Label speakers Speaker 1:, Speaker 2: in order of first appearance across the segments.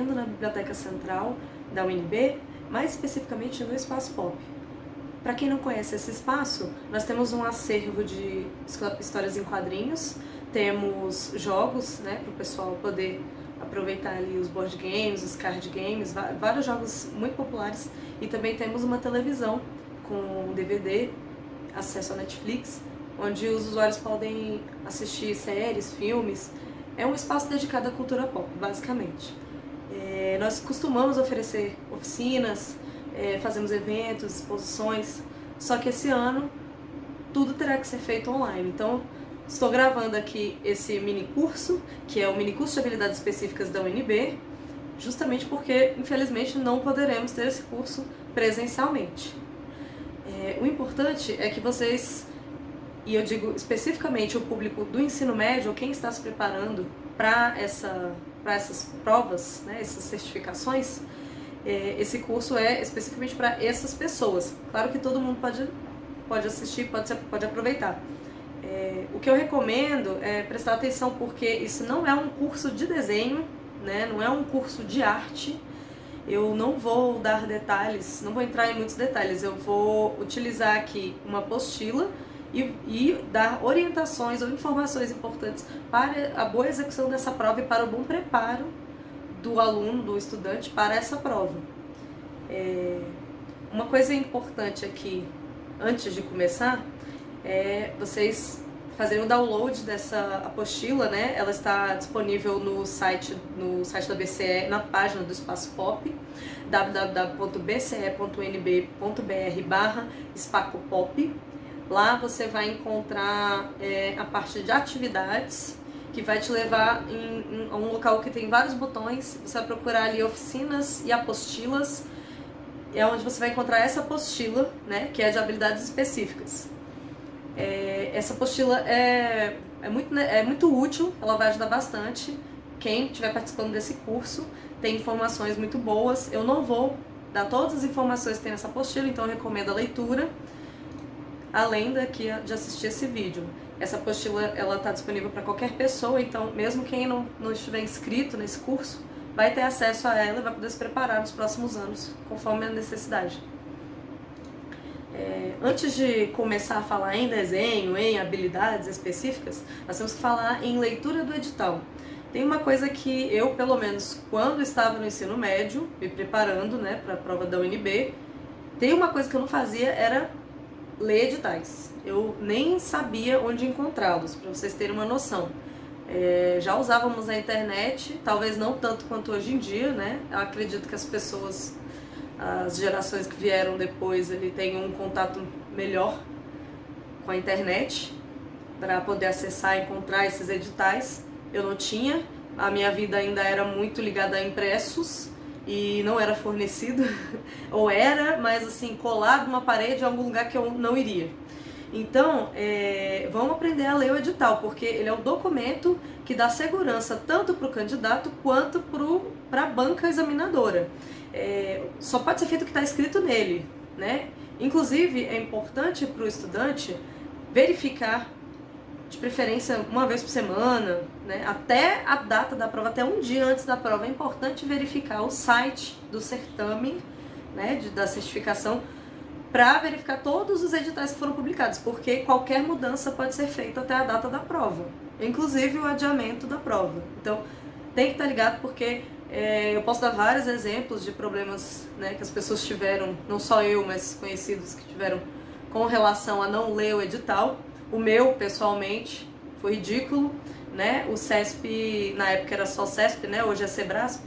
Speaker 1: ocorrendo na Biblioteca Central da UNB, mais especificamente no Espaço Pop. Para quem não conhece esse espaço, nós temos um acervo de histórias em quadrinhos, temos jogos, né, para o pessoal poder aproveitar ali os board games, os card games, vários jogos muito populares, e também temos uma televisão com DVD, acesso à Netflix, onde os usuários podem assistir séries, filmes. É um espaço dedicado à cultura pop, basicamente. Nós costumamos oferecer oficinas, fazemos eventos, exposições, só que esse ano tudo terá que ser feito online. Então, estou gravando aqui esse mini curso, que é o mini curso de habilidades específicas da UNB, justamente porque, infelizmente, não poderemos ter esse curso presencialmente. O importante é que vocês, e eu digo especificamente o público do ensino médio, quem está se preparando para essas provas, né, essas certificações, esse curso é especificamente para essas pessoas. Claro que todo mundo pode assistir, pode aproveitar. O que eu recomendo é prestar atenção, porque isso não é um curso de desenho, né, não é um curso de arte. Eu não vou dar detalhes, não vou entrar em muitos detalhes, eu vou utilizar aqui uma apostila e dar orientações ou informações importantes para a boa execução dessa prova e para o bom preparo do aluno, do estudante para essa prova. Uma coisa importante aqui, antes de começar, é vocês fazerem o download dessa apostila, né? Ela está disponível no site da BCE, na página do Espaço Pop, www.bce.nb.br/espacopop. Lá você vai encontrar a parte de atividades, que vai te levar a um local que tem vários botões. Você vai procurar ali oficinas e apostilas, é onde você vai encontrar essa apostila, né, que é de habilidades específicas. Essa apostila é muito útil, ela vai ajudar bastante quem estiver participando desse curso. Tem informações muito boas. Eu não vou dar todas as informações que tem nessa apostila, então eu recomendo a leitura, além de assistir esse vídeo. Essa apostila está disponível para qualquer pessoa, então mesmo quem não estiver inscrito nesse curso vai ter acesso a ela e vai poder se preparar nos próximos anos, conforme a necessidade. Antes de começar a falar em desenho, em habilidades específicas, nós temos que falar em leitura do edital. Tem uma coisa que eu, pelo menos quando estava no ensino médio, me preparando, né, para a prova da UNB, tem uma coisa que eu não fazia, era ler editais. Eu nem sabia onde encontrá-los, para vocês terem uma noção. Já usávamos a internet, talvez não tanto quanto hoje em dia, né? Eu acredito que as gerações que vieram depois, ele tem um contato melhor com a internet para poder acessar e encontrar esses editais. Eu não tinha, a minha vida ainda era muito ligada a impressos e não era fornecido, ou era, mas assim, colado numa parede em algum lugar que eu não iria. Então, vamos aprender a ler o edital, porque ele é o documento que dá segurança tanto para o candidato quanto para a banca examinadora. Só pode ser feito o que está escrito nele, né? Inclusive, é importante para o estudante verificar, de preferência uma vez por semana, né? Até a data da prova, até um dia antes da prova, é importante verificar o site do certame, né, da certificação, para verificar todos os editais que foram publicados, porque qualquer mudança pode ser feita até a data da prova, inclusive o adiamento da prova. Então, tem que estar ligado, porque eu posso dar vários exemplos de problemas, né, que as pessoas tiveram, não só eu, mas conhecidos que tiveram com relação a não ler o edital. O meu, pessoalmente, foi ridículo, né? O CESP, na época era só CESP, né? Hoje é Sebrasp.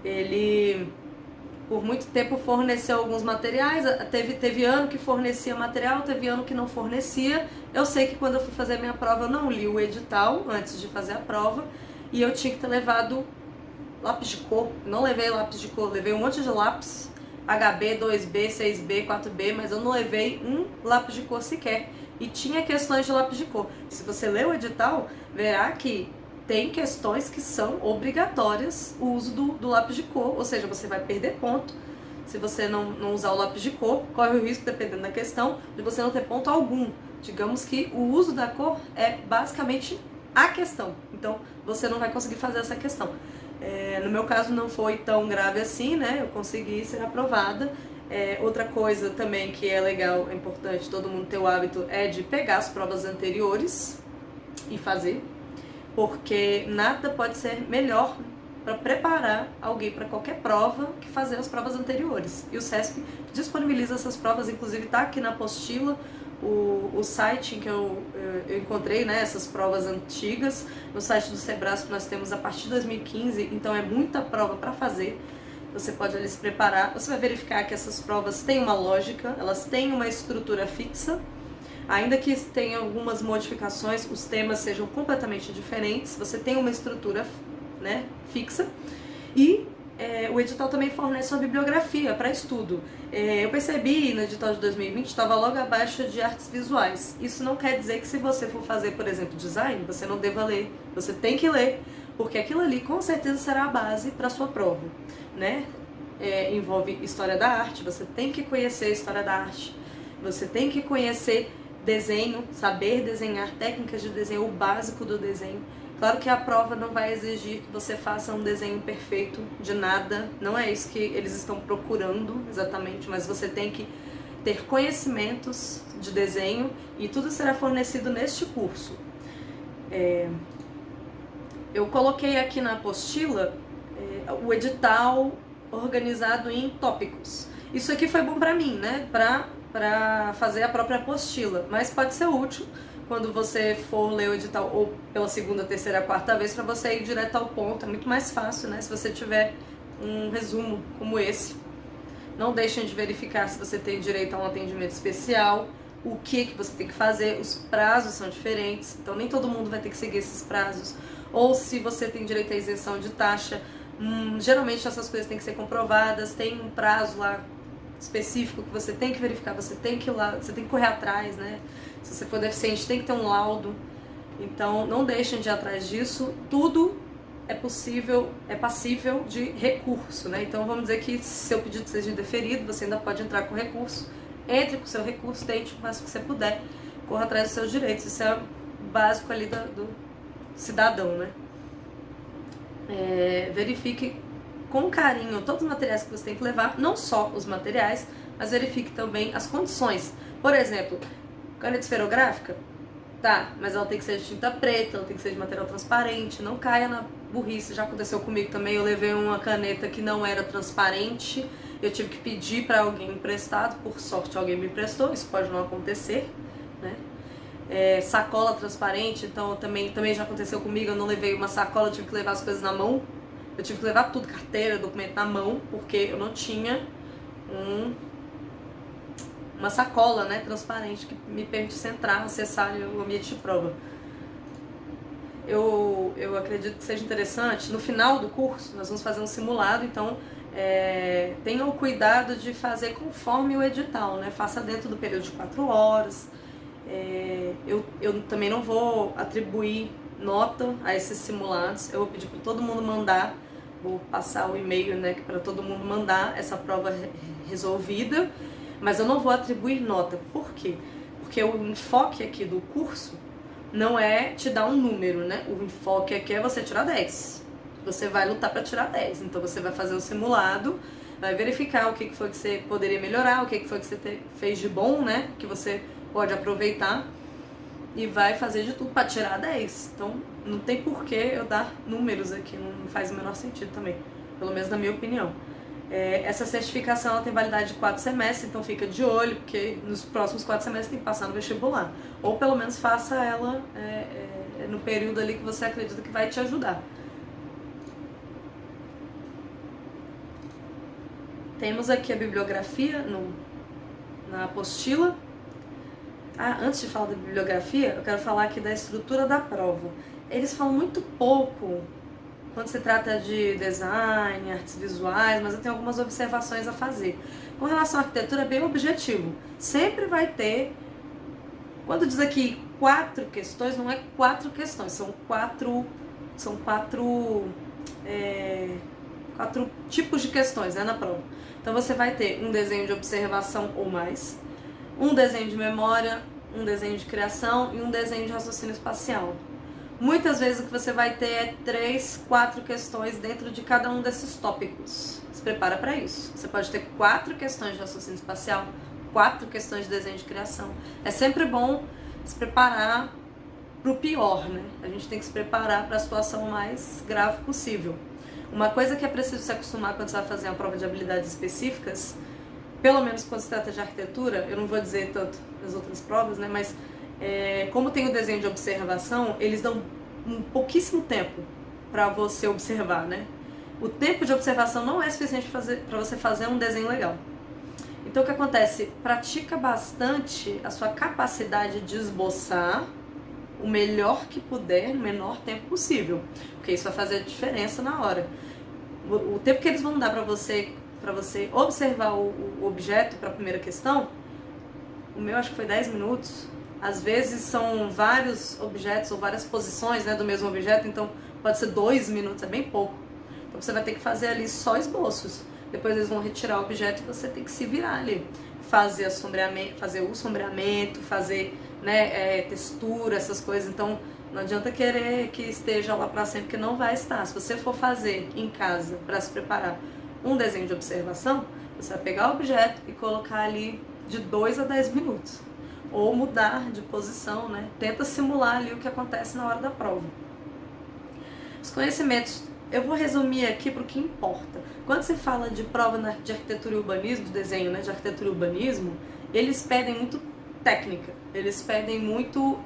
Speaker 1: Ele, por muito tempo, forneceu alguns materiais. Teve ano que fornecia material, teve ano que não fornecia. Eu sei que quando eu fui fazer a minha prova, eu não li o edital antes de fazer a prova, e eu tinha que ter levado lápis de cor. Não levei lápis de cor, levei um monte de lápis, HB, 2B, 6B, 4B, mas eu não levei um lápis de cor sequer. E tinha questões de lápis de cor. Se você ler o edital, verá que tem questões que são obrigatórias o uso do lápis de cor, ou seja, você vai perder ponto se você não usar o lápis de cor. Corre o risco, dependendo da questão, de você não ter ponto algum. Digamos que o uso da cor é basicamente a questão. Então, você não vai conseguir fazer essa questão. No meu caso, não foi tão grave assim, né? Eu consegui ser aprovada. Outra coisa também que é legal, é importante todo mundo ter o hábito, é de pegar as provas anteriores e fazer, porque nada pode ser melhor para preparar alguém para qualquer prova que fazer as provas anteriores. E o SESP disponibiliza essas provas, inclusive está aqui na apostila o site em que eu encontrei, né, essas provas antigas. No site do Sebrasp nós temos a partir de 2015, então é muita prova para fazer. Você pode ali se preparar, você vai verificar que essas provas têm uma lógica, elas têm uma estrutura fixa, ainda que tenham algumas modificações, os temas sejam completamente diferentes, você tem uma estrutura, né, fixa, e o edital também fornece uma bibliografia para estudo. Eu percebi no edital de 2020 estava logo abaixo de artes visuais. Isso não quer dizer que se você for fazer, por exemplo, design, você não deva ler. Você tem que ler, porque aquilo ali com certeza será a base para a sua prova, né? Envolve história da arte, você tem que conhecer a história da arte, você tem que conhecer desenho, saber desenhar, técnicas de desenho, o básico do desenho. Claro que a prova não vai exigir que você faça um desenho perfeito de nada, não é isso que eles estão procurando exatamente, mas você tem que ter conhecimentos de desenho e tudo será fornecido neste curso. Eu coloquei aqui na apostila o edital organizado em tópicos. Isso aqui foi bom pra mim, né, pra fazer a própria apostila, mas pode ser útil quando você for ler o edital ou pela segunda, terceira, quarta vez, para você ir direto ao ponto. É muito mais fácil, né, se você tiver um resumo como esse. Não deixem de verificar se você tem direito a um atendimento especial, o que você tem que fazer, os prazos são diferentes, então nem todo mundo vai ter que seguir esses prazos. Ou se você tem direito à isenção de taxa, geralmente essas coisas têm que ser comprovadas, tem um prazo lá específico que você tem que verificar, você tem que ir lá, você tem que correr atrás, né? Se você for deficiente, tem que ter um laudo. Então, não deixem de ir atrás disso. Tudo é possível, é passível de recurso, né? Então, vamos dizer que se seu pedido seja indeferido, você ainda pode entrar com recurso. Entre com o seu recurso, tente o máximo que você puder. Corra atrás dos seus direitos. Isso é o básico ali do cidadão, né? Verifique com carinho todos os materiais que você tem que levar, não só os materiais, mas verifique também as condições. Por exemplo, caneta esferográfica? Tá, mas ela tem que ser de tinta preta, ela tem que ser de material transparente, não caia na burrice. Já aconteceu comigo também, eu levei uma caneta que não era transparente, eu tive que pedir para alguém emprestado, por sorte alguém me emprestou, isso pode não acontecer, né? Sacola transparente, então também já aconteceu comigo, eu não levei uma sacola, eu tive que levar as coisas na mão, eu tive que levar tudo, carteira, documento na mão, porque eu não tinha uma sacola, né, transparente que me permitisse entrar, acessar o ambiente de prova. Eu acredito que seja interessante, no final do curso nós vamos fazer um simulado, então tenham o cuidado de fazer conforme o edital, né, faça dentro do período de 4 horas. Eu também não vou atribuir nota a esses simulados, eu vou pedir para todo mundo mandar, vou passar o e-mail, né, para todo mundo mandar essa prova resolvida, mas eu não vou atribuir nota. Por quê? Porque o enfoque aqui do curso não é te dar um número, né? O enfoque aqui é você tirar 10. Você vai lutar para tirar 10. Então você vai fazer o simulado, vai verificar o que foi que você poderia melhorar, o que foi que você fez de bom, né? Que você pode aproveitar e vai fazer de tudo para tirar 10. Então não tem porquê eu dar números aqui, não faz o menor sentido também, pelo menos na minha opinião. Essa certificação ela tem validade de 4 semestres, então fica de olho, porque nos próximos 4 semestres tem que passar no vestibular. Ou pelo menos faça ela no período ali que você acredita que vai te ajudar. Temos aqui a bibliografia na apostila. Antes de falar da bibliografia, eu quero falar aqui da estrutura da prova. Eles falam muito pouco quando se trata de design, artes visuais, mas eu tenho algumas observações a fazer. Com relação à arquitetura, é bem objetivo. Sempre vai ter, quando diz aqui 4 questões, não é 4 questões, são quatro tipos de questões, né, na prova. Então você vai ter um desenho de observação ou mais, um desenho de memória, um desenho de criação e um desenho de raciocínio espacial. Muitas vezes o que você vai ter é 3, 4 questões dentro de cada um desses tópicos. Se prepara para isso. Você pode ter 4 questões de raciocínio espacial, 4 questões de desenho de criação. É sempre bom se preparar para o pior, né? A gente tem que se preparar para a situação mais grave possível. Uma coisa que é preciso se acostumar quando você vai fazer uma prova de habilidades específicas, pelo menos quando se trata de arquitetura, eu não vou dizer tanto nas outras provas, né? Mas como tem o desenho de observação, eles dão um pouquíssimo tempo para você observar, né? O tempo de observação não é suficiente para você fazer um desenho legal. Então o que acontece? Pratica bastante a sua capacidade de esboçar o melhor que puder no menor tempo possível, porque isso vai fazer a diferença na hora. O tempo que eles vão dar para você observar o objeto para a primeira questão, o meu acho que foi 10 minutos. Às vezes são vários objetos ou várias posições, né, do mesmo objeto, então pode ser 2 minutos, é bem pouco. Então você vai ter que fazer ali só esboços. Depois eles vão retirar o objeto e você tem que se virar ali. Fazer o sombreamento, fazer, né, textura, essas coisas. Então não adianta querer que esteja lá para sempre, que não vai estar. Se você for fazer em casa para se preparar um desenho de observação, você vai pegar o objeto e colocar ali de 2 a 10 minutos. Ou mudar de posição, né? Tenta simular ali o que acontece na hora da prova. Os conhecimentos, eu vou resumir aqui para o que importa. Quando se fala de prova de arquitetura e urbanismo, de desenho, né, de arquitetura e urbanismo, eles pedem muito técnica, eles pedem muito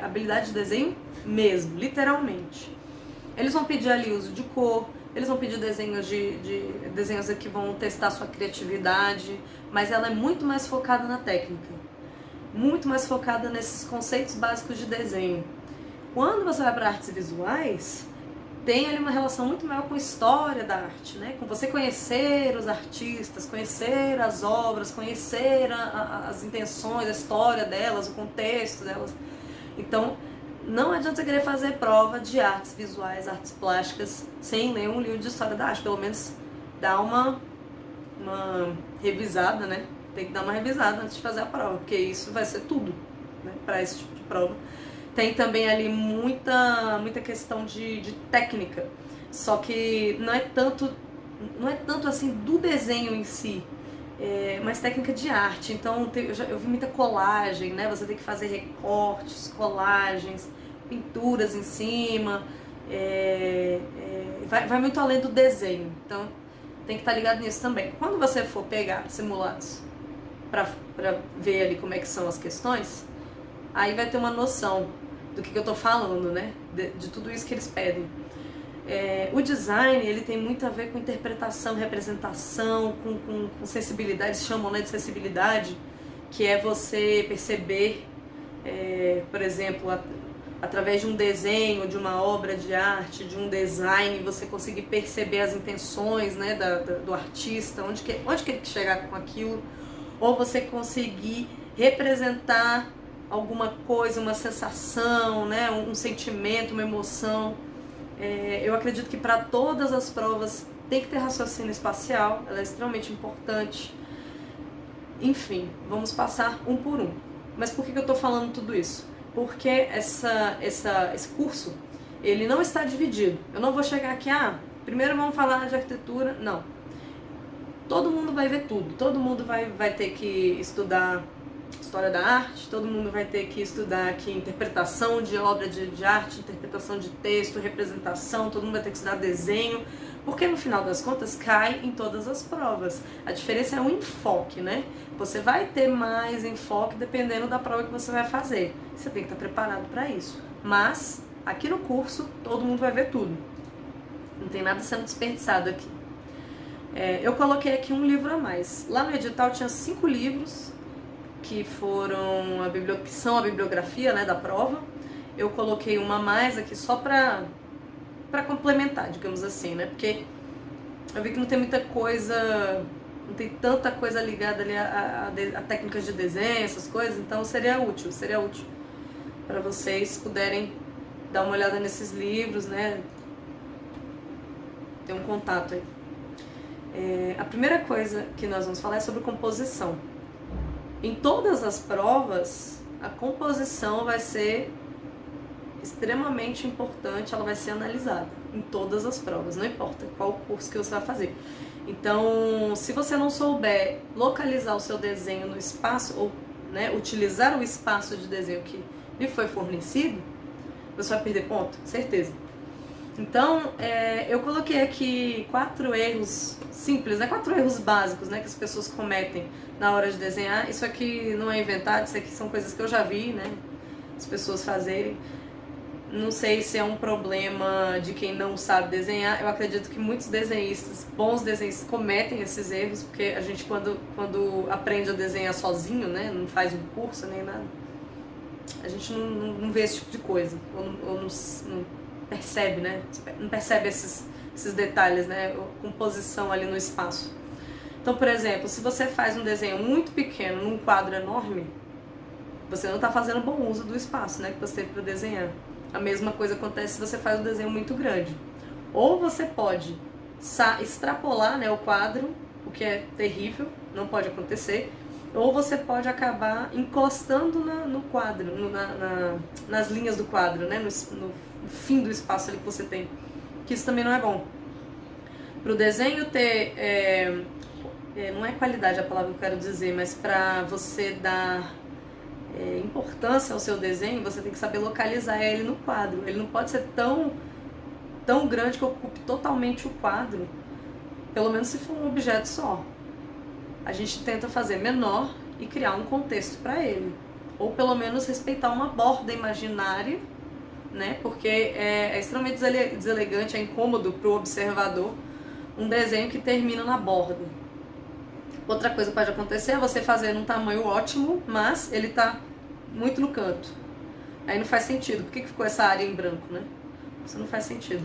Speaker 1: habilidade de desenho mesmo, literalmente. Eles vão pedir ali uso de cor, eles vão pedir desenhos desenhos que vão testar sua criatividade, mas ela é muito mais focada na técnica. Muito mais focada nesses conceitos básicos de desenho. Quando você vai para artes visuais, tem ali uma relação muito maior com a história da arte, né? Com você conhecer os artistas, conhecer as obras, conhecer as intenções, a história delas, o contexto delas. Então, não adianta você querer fazer prova de artes visuais, artes plásticas, sem ler um livro de história da arte. Pelo menos dá uma revisada, né? Tem que dar uma revisada antes de fazer a prova, porque isso vai ser tudo, né, para esse tipo de prova. Tem também ali muita questão de técnica, só que não é tanto assim do desenho em si, mas técnica de arte. Então eu vi muita colagem, né? Você tem que fazer recortes, colagens, pinturas em cima, vai muito além do desenho, então tem que estar ligado nisso também. Quando você for pegar simulados para ver ali como é que são as questões, aí vai ter uma noção do que eu tô falando, né? De tudo isso que eles pedem. O design, ele tem muito a ver com interpretação, representação, com sensibilidade, eles chamam, né, de sensibilidade, que é você perceber, por exemplo, através de um desenho, de uma obra de arte, de um design, você conseguir perceber as intenções, né, do artista, onde que ele quer chegar com aquilo, ou você conseguir representar alguma coisa, uma sensação, né, um sentimento, uma emoção. Eu acredito que para todas as provas tem que ter raciocínio espacial, ela é extremamente importante. Enfim, vamos passar um por um. Mas por que eu estou falando tudo isso? Porque esse curso, ele não está dividido. Eu não vou chegar aqui, primeiro vamos falar de arquitetura, não. Todo mundo vai ver tudo, todo mundo vai ter que estudar história da arte, todo mundo vai ter que estudar aqui interpretação de obra de arte, interpretação de texto, representação, todo mundo vai ter que estudar desenho, porque no final das contas cai em todas as provas. A diferença é o enfoque, né? Você vai ter mais enfoque dependendo da prova que você vai fazer. Você tem que estar preparado para isso. Mas aqui no curso todo mundo vai ver tudo. Não tem nada sendo desperdiçado aqui. Eu coloquei aqui um livro a mais. Lá no edital tinha 5 livros que são a bibliografia, né, da prova. Eu coloquei uma a mais aqui só para complementar, digamos assim, né? Porque eu vi que não tem muita coisa, não tem tanta coisa ligada ali a técnicas de desenho, essas coisas, então seria útil para vocês puderem dar uma olhada nesses livros, né? Ter um contato aí. A primeira coisa que nós vamos falar é sobre composição. Em todas as provas, a composição vai ser extremamente importante, ela vai ser analisada em todas as provas, não importa qual curso que você vai fazer. Então, se você não souber localizar o seu desenho no espaço, ou né, utilizar o espaço de desenho que lhe foi fornecido, você vai perder ponto, certeza. Então, eu coloquei aqui 4 erros simples, né? 4 erros básicos, né, que as pessoas cometem na hora de desenhar. Isso aqui não é inventado, isso aqui são coisas que eu já vi, né, as pessoas fazerem. Não sei se é um problema de quem não sabe desenhar. Eu acredito que muitos desenhistas, bons desenhistas, cometem esses erros, porque a gente quando aprende a desenhar sozinho, né, não faz um curso nem nada, a gente não vê esse tipo de coisa, ou não percebe, né? Não percebe esses detalhes, né? A composição ali no espaço. Então, por exemplo, se você faz um desenho muito pequeno num quadro enorme, você não está fazendo bom uso do espaço, né, que você teve para desenhar. A mesma coisa acontece se você faz um desenho muito grande. Ou você pode extrapolar, né, o quadro, o que é terrível, não pode acontecer, ou você pode acabar encostando no quadro, nas linhas do quadro, né, no fim do espaço ali que você tem, que isso também não é bom. Para o desenho ter, não é qualidade a palavra que eu quero dizer, mas para você dar importância ao seu desenho, você tem que saber localizar ele no quadro. Ele não pode ser tão grande que ocupe totalmente o quadro, pelo menos se for um objeto só. A gente tenta fazer menor e criar um contexto para ele, ou pelo menos respeitar uma borda imaginária, né? Porque é extremamente deselegante, é incômodo para o observador um desenho que termina na borda. Outra coisa que pode acontecer é você fazer num tamanho ótimo, mas ele tá muito no canto. Aí não faz sentido. Por que ficou essa área em branco, né? Isso não faz sentido.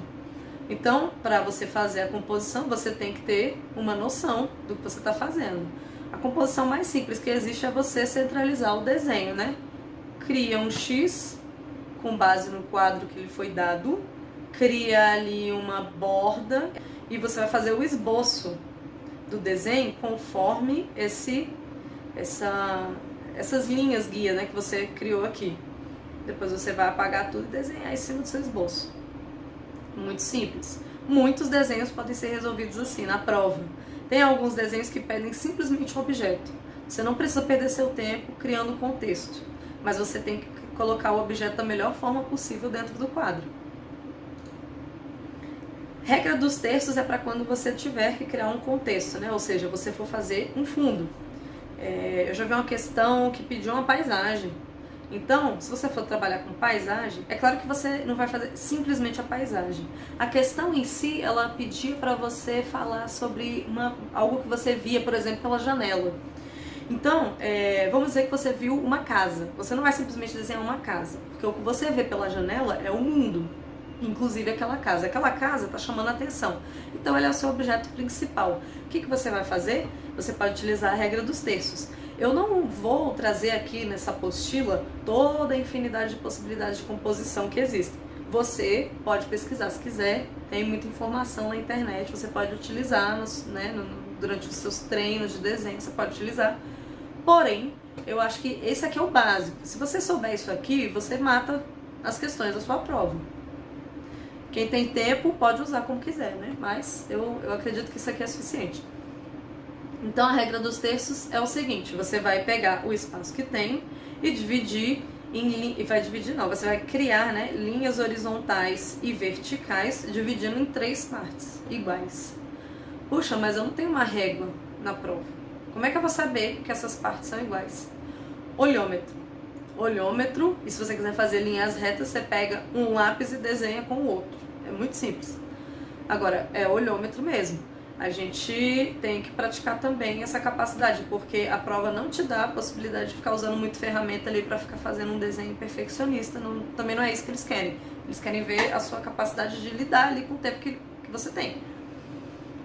Speaker 1: Então, para você fazer a composição, você tem que ter uma noção do que você está fazendo. A composição mais simples que existe é você centralizar o desenho, né? Cria um X com base no quadro que lhe foi dado, cria ali uma borda e você vai fazer o esboço do desenho conforme essas linhas guia, né, que você criou aqui. Depois você vai apagar tudo e desenhar em cima do seu esboço. Muito simples. Muitos desenhos podem ser resolvidos assim, na prova. Tem alguns desenhos que pedem simplesmente um objeto. Você não precisa perder seu tempo criando um contexto, mas você tem que colocar o objeto da melhor forma possível dentro do quadro. Regra dos terços é para quando você tiver que criar um contexto, né? Ou seja, você for fazer um fundo. Eu já vi uma questão que pediu uma paisagem. Então, se você for trabalhar com paisagem, é claro que você não vai fazer simplesmente a paisagem. A questão em si, ela pedia para você falar sobre algo que você via, por exemplo, pela janela. Então, vamos dizer que você viu uma casa. Você não vai simplesmente desenhar uma casa, porque o que você vê pela janela é o mundo, inclusive aquela casa. Aquela casa está chamando a atenção. Então, ele é o seu objeto principal. O que você vai fazer? Você pode utilizar a regra dos terços. Eu não vou trazer aqui nessa apostila toda a infinidade de possibilidades de composição que existem. Você pode pesquisar se quiser, tem muita informação na internet, você pode utilizar durante os seus treinos de desenho, você pode utilizar. Porém, eu acho que esse aqui é o básico. Se você souber isso aqui, você mata as questões da sua prova. Quem tem tempo pode usar como quiser, né? Mas eu acredito que isso aqui é suficiente. Então a regra dos terços é o seguinte: você vai pegar o espaço que tem e dividir você vai criar, né, linhas horizontais e verticais, dividindo em 3 partes iguais. Puxa, mas eu não tenho uma régua na prova. Como é que eu vou saber que essas partes são iguais? Olhômetro, e se você quiser fazer linhas retas, você pega um lápis e desenha com o outro. É muito simples. Agora, é olhômetro mesmo. A gente tem que praticar também essa capacidade, porque a prova não te dá a possibilidade de ficar usando muito ferramenta ali para ficar fazendo um desenho perfeccionista. Também não é isso que eles querem. Eles querem ver a sua capacidade de lidar ali com o tempo que você tem.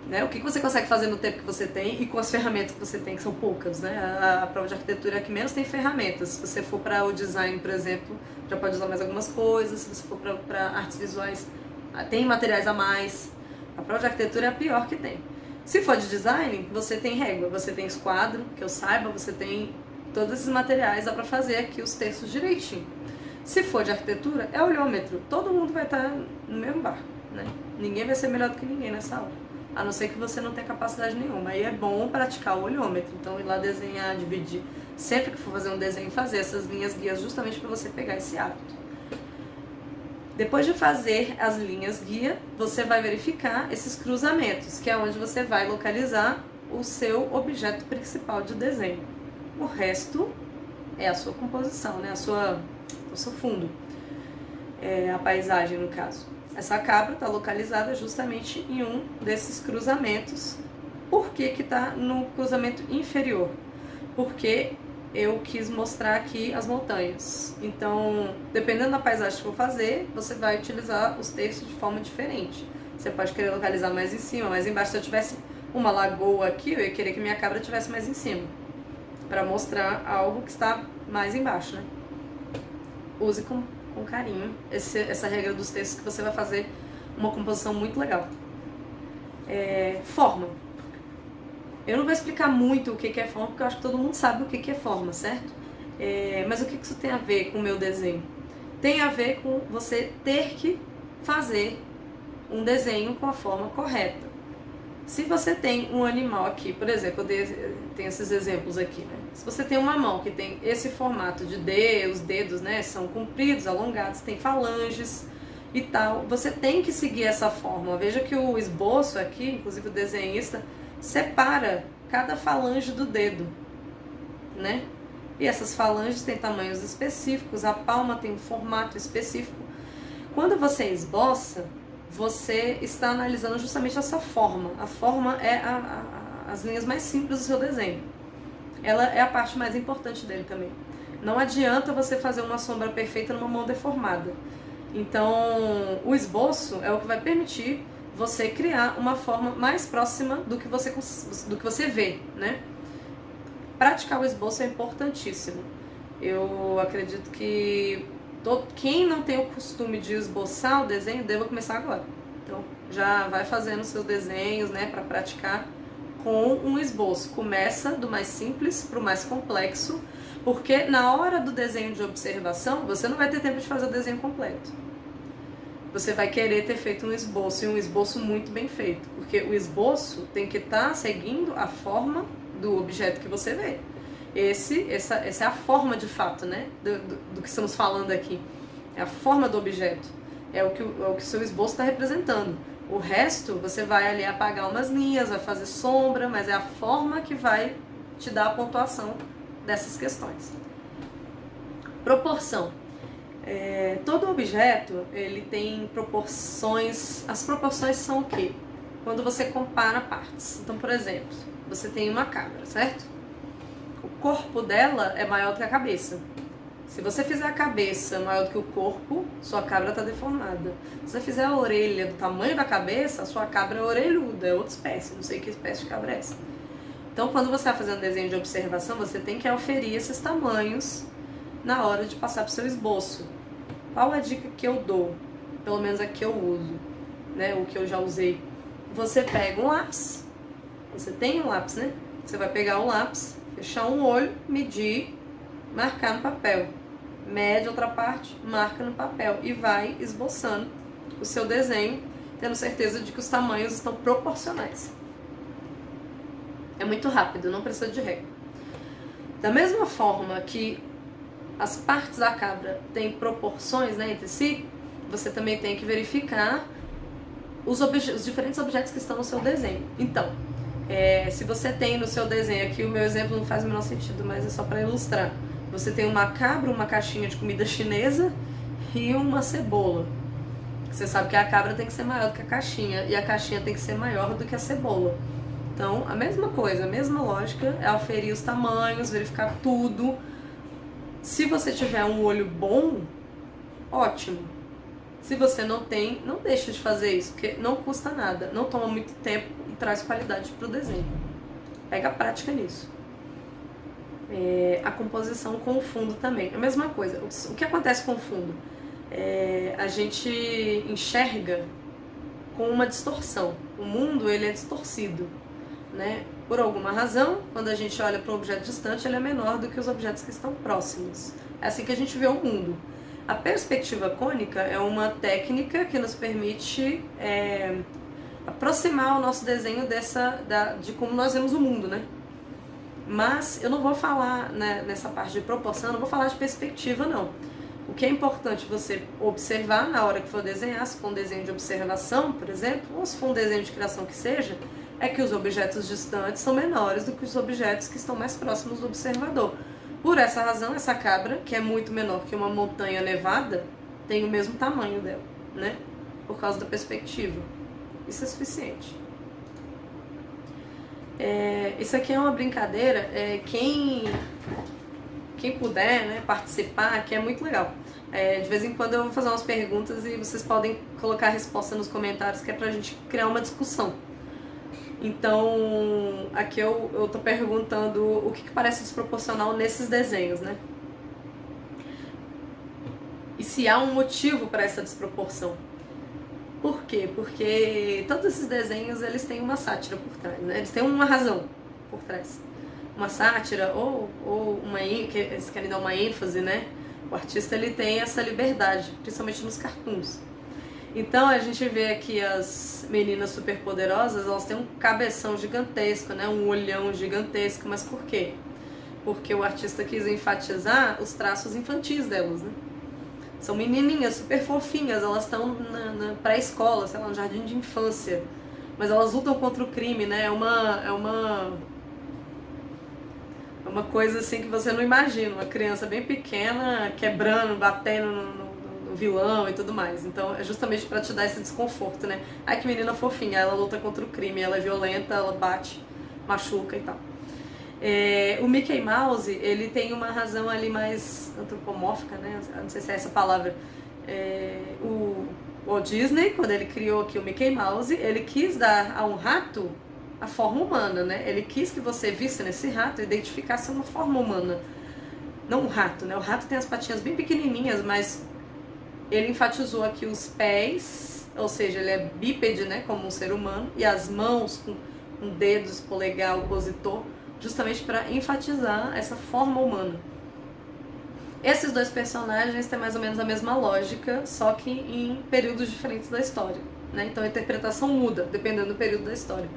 Speaker 1: Né? O que você consegue fazer no tempo que você tem e com as ferramentas que você tem, que são poucas. Né? A prova de arquitetura é a que menos tem ferramentas. Se você for para o design, por exemplo, já pode usar mais algumas coisas. Se você for para artes visuais, tem materiais a mais. A prova de arquitetura é a pior que tem. Se for de design, você tem régua, você tem esquadro, que eu saiba, você tem todos esses materiais, dá pra fazer aqui os terços direitinho. Se for de arquitetura, é olhômetro. Todo mundo vai estar no mesmo barco, né? Ninguém vai ser melhor do que ninguém nessa aula. A não ser que você não tenha capacidade nenhuma. Aí é bom praticar o olhômetro. Então, ir lá desenhar, dividir. Sempre que for fazer um desenho, fazer essas linhas guias justamente para você pegar esse hábito. Depois de fazer as linhas guia, você vai verificar esses cruzamentos, que é onde você vai localizar o seu objeto principal de desenho. O resto é a sua composição, né? O seu fundo. A paisagem, no caso. Essa cabra está localizada justamente em um desses cruzamentos. Por que que está no cruzamento inferior? Porque eu quis mostrar aqui as montanhas. Então, dependendo da paisagem que for fazer, você vai utilizar os textos de forma diferente. Você pode querer localizar mais em cima, mais embaixo. Se eu tivesse uma lagoa aqui, eu ia querer que minha cabra estivesse mais em cima, para mostrar algo que está mais embaixo, né? Use com carinho essa regra dos textos, que você vai fazer uma composição muito legal. Forma. Eu não vou explicar muito o que é forma, porque eu acho que todo mundo sabe o que é forma, certo? Mas o que isso tem a ver com o meu desenho? Tem a ver com você ter que fazer um desenho com a forma correta. Se você tem um animal aqui, por exemplo, tem esses exemplos aqui, né? Se você tem uma mão que tem esse formato de D, os dedos, né, são compridos, alongados, tem falanges e tal, você tem que seguir essa forma. Veja que o esboço aqui, inclusive o desenhista, separa cada falange do dedo, né? E essas falanges têm tamanhos específicos, a palma tem um formato específico. Quando você esboça, você está analisando justamente essa forma. A forma é as linhas mais simples do seu desenho. Ela é a parte mais importante dele também. Não adianta você fazer uma sombra perfeita numa mão deformada. Então, o esboço é o que vai permitir você criar uma forma mais próxima do que você vê, né? Praticar o esboço é importantíssimo. Eu acredito que quem não tem o costume de esboçar o desenho, deva começar agora. Então, já vai fazendo seus desenhos, né, para praticar com um esboço. Começa do mais simples para o mais complexo, porque na hora do desenho de observação, você não vai ter tempo de fazer o desenho completo. Você vai querer ter feito um esboço, e um esboço muito bem feito, porque o esboço tem que estar seguindo a forma do objeto que você vê. Essa é a forma de fato, né, do que estamos falando aqui. É a forma do objeto. É o que o seu esboço está representando. O resto, você vai ali apagar umas linhas, vai fazer sombra, mas é a forma que vai te dar a pontuação dessas questões. Proporção. Todo objeto, ele tem proporções. As proporções são o quê? Quando você compara partes. Então, por exemplo, você tem uma cabra, certo? O corpo dela é maior do que a cabeça. Se você fizer a cabeça maior do que o corpo, sua cabra está deformada. Se você fizer a orelha do tamanho da cabeça, a sua cabra é orelhuda, é outra espécie, não sei que espécie de cabra é essa. Então, quando você está fazendo desenho de observação, você tem que aferir esses tamanhos na hora de passar para o seu esboço. Qual a dica que eu dou? Pelo menos a que eu uso, né? O que eu já usei. Você pega um lápis, você tem um lápis, né? Você vai pegar o lápis, fechar um olho, medir, marcar no papel. Mede outra parte, marca no papel e vai esboçando o seu desenho, tendo certeza de que os tamanhos estão proporcionais. É muito rápido, não precisa de regra. Da mesma forma que as partes da cabra têm proporções, né, entre si, você também tem que verificar os diferentes objetos que estão no seu desenho. Então, se você tem no seu desenho aqui, o meu exemplo não faz o menor sentido, mas é só para ilustrar. Você tem uma cabra, uma caixinha de comida chinesa e uma cebola. Você sabe que a cabra tem que ser maior do que a caixinha e a caixinha tem que ser maior do que a cebola. Então, a mesma coisa, a mesma lógica é aferir os tamanhos, verificar tudo. Se você tiver um olho bom, ótimo. Se você não tem, não deixa de fazer isso, porque não custa nada, não toma muito tempo e traz qualidade para o desenho. Pega a prática nisso. A composição com o fundo também, a mesma coisa. O que acontece com o fundo? A gente enxerga com uma distorção. O mundo, ele é distorcido, né? Por alguma razão, quando a gente olha para um objeto distante, ele é menor do que os objetos que estão próximos. É assim que a gente vê o mundo. A perspectiva cônica é uma técnica que nos permite aproximar o nosso desenho de como nós vemos o mundo, né? Mas eu não vou falar, né, nessa parte de proporção, não vou falar de perspectiva, não. O que é importante você observar na hora que for desenhar, se for um desenho de observação, por exemplo, ou se for um desenho de criação que seja, é que os objetos distantes são menores do que os objetos que estão mais próximos do observador. Por essa razão, essa cabra, que é muito menor que uma montanha nevada, tem o mesmo tamanho dela, né? Por causa da perspectiva. Isso é suficiente. Isso aqui é uma brincadeira. Quem puder, né, participar, que é muito legal. De vez em quando eu vou fazer umas perguntas e vocês podem colocar a resposta nos comentários, que é pra gente criar uma discussão. Então, aqui eu tô perguntando o que parece desproporcional nesses desenhos, né? E se há um motivo para essa desproporção. Por quê? Porque todos esses desenhos, eles têm uma sátira por trás, né? Eles têm uma razão por trás. Uma sátira ou que eles querem dar uma ênfase, né? O artista, ele tem essa liberdade, principalmente nos cartoons. Então a gente vê aqui as meninas superpoderosas, elas têm um cabeção gigantesco, né? Um olhão gigantesco, mas por quê? Porque o artista quis enfatizar os traços infantis delas, né? São menininhas super fofinhas, elas estão na pré-escola, sei lá, no jardim de infância, mas elas lutam contra o crime, né? É uma coisa assim que você não imagina, uma criança bem pequena quebrando, batendo no vilão e tudo mais. Então é justamente pra te dar esse desconforto, né? Ai, que menina fofinha, ela luta contra o crime, ela é violenta, ela bate, machuca e tal. O Mickey Mouse, ele tem uma razão ali mais antropomórfica, né? Eu não sei se é essa palavra. O Walt Disney, quando ele criou aqui o Mickey Mouse, ele quis dar a um rato a forma humana, né? Ele quis que você visse nesse rato e identificasse uma forma humana. Não um rato, né? O rato tem as patinhas bem pequenininhas, mas ele enfatizou aqui os pés, ou seja, ele é bípede, né? Como um ser humano, e as mãos com dedos, polegar, opositor, justamente para enfatizar essa forma humana. Esses dois personagens têm mais ou menos a mesma lógica, só que em períodos diferentes da história, né? Então a interpretação muda, dependendo do período da história.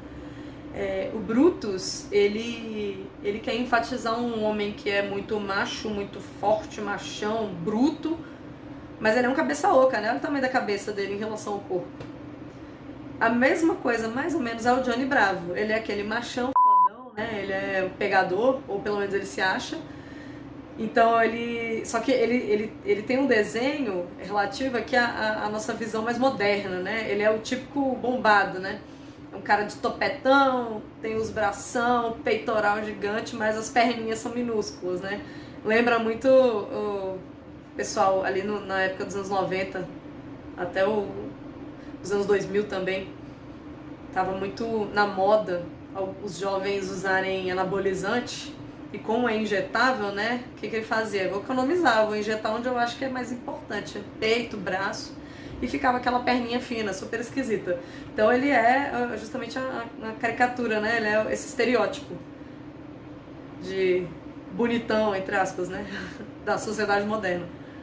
Speaker 1: O Brutus, ele quer enfatizar um homem que é muito macho, muito forte, machão, bruto, mas ele é um cabeça oca, né? Olha o tamanho da cabeça dele em relação ao corpo. A mesma coisa, mais ou menos, é o Johnny Bravo. Ele é aquele machão fodão, né? Ele é o pegador, ou pelo menos ele se acha. Então só que ele tem um desenho relativo aqui à nossa visão mais moderna, né? Ele é o típico bombado, né? É um cara de topetão, tem os bração, peitoral gigante, mas as perninhas são minúsculas, né? Lembra muito o pessoal ali na época dos anos 90, até os anos 2000 também. Tava muito na moda os jovens usarem anabolizante. E como é injetável, né? O que ele fazia? Eu vou economizar, vou injetar onde eu acho que é mais importante. Peito, braço. E ficava aquela perninha fina, super esquisita. Então ele é justamente a caricatura, né? Ele é esse estereótipo de bonitão, entre aspas, né? Da sociedade moderna.